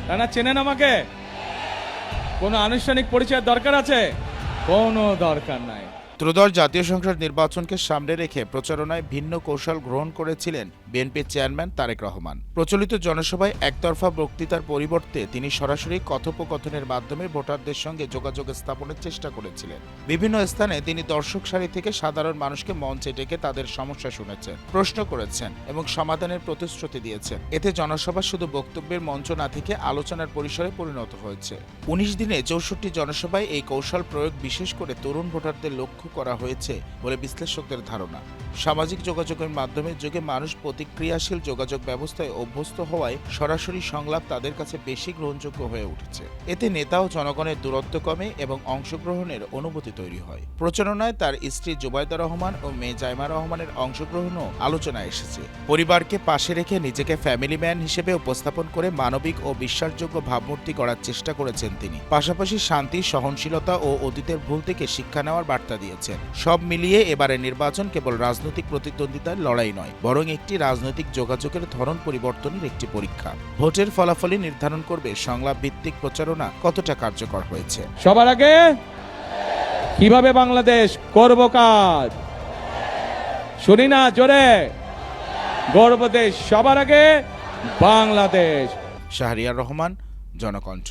তারা চেনেন আমাকে? কোনো আনুষ্ঠানিক পরিচয়ের দরকার আছে? কোনো দরকার নাই। ত্রয়োদশ জাতীয় সংসদ নির্বাচনকে সামনে রেখে প্রচারণায় ভিন্ন কৌশল গ্রহণ করেছিলেন বিএনপির চেয়ারম্যান তারেক রহমান। প্রচলিত জনসভায় একতরফা বক্তৃতার পরিবর্তে তিনি সরাসরি কথোপকথনের মাধ্যমে ভোটারদের সঙ্গে যোগাযোগ স্থাপনের চেষ্টা করেছিলেন। বিভিন্ন স্থানে তিনি দর্শক সারি থেকে সাধারণ মানুষকে মঞ্চে ডেকে তাদের সমস্যা শুনেছেন, প্রশ্ন করেছেন এবং সমাধানের প্রতিশ্রুতি দিয়েছেন। এতে জনসভা শুধু বক্তব্যের মঞ্চ না থেকে আলোচনার পরিসরে পরিণত হয়েছে। ১৯ দিনে ৬৪ জনসভায় এই কৌশল প্রয়োগ বিশেষ করে তরুণ ভোটারদের লক্ষ্য করা হয়েছে বলে বিশ্লেষকদের ধারণা। সামাজিক যোগাযোগের মাধ্যমে যুগে মানুষ প্রতিক্রিয়াশীল যোগাযোগ ব্যবস্থায় অভ্যস্ত হওয়ায় সরাসরি সংলাপ তাদের কাছে বেশি গ্রহণযোগ্য হয়ে উঠেছে। এতে নেতা ও জনগণের দূরত্ব কমে এবং অংশগ্রহণের অনুভূতি তৈরি হয়। প্রচারণায় তার স্ত্রী জুবাইদা রহমান ও মেয়ে জাইমা রহমানের অংশগ্রহণও আলোচনায় এসেছে। পরিবারকে পাশে রেখে নিজেকে ফ্যামিলি ম্যান হিসেবে উপস্থাপন করে মানবিক ও বিশ্বাসযোগ্য ভাবমূর্তি গড়ার চেষ্টা করেছেন তিনি। পাশাপাশি শান্তি, সহনশীলতা ও অতীতের ভুল থেকে শিক্ষা নেওয়ার বার্তা দিয়েছেন। সব মিলিয়ে এবারের নির্বাচন কেবল রাজনৈতিক প্রতিদ্বন্দ্বিতার লড়াই নয়, বরং একটি রাজনৈতিক যোগাযোগের ধরন পরিবর্তনের একটি পরীক্ষা। ভোটের ফলাফলই নির্ধারণ করবে সংলাপ ভিত্তিক প্রচারণা কতটা কার্যকর হয়েছে। সবার আগে কিভাবে বাংলাদেশ করব কাজ, শুনি না জোরে, গর্ব দেশ সবার আগে বাংলাদেশ। শাহরিয়ার রহমান, জনকণ্ঠ।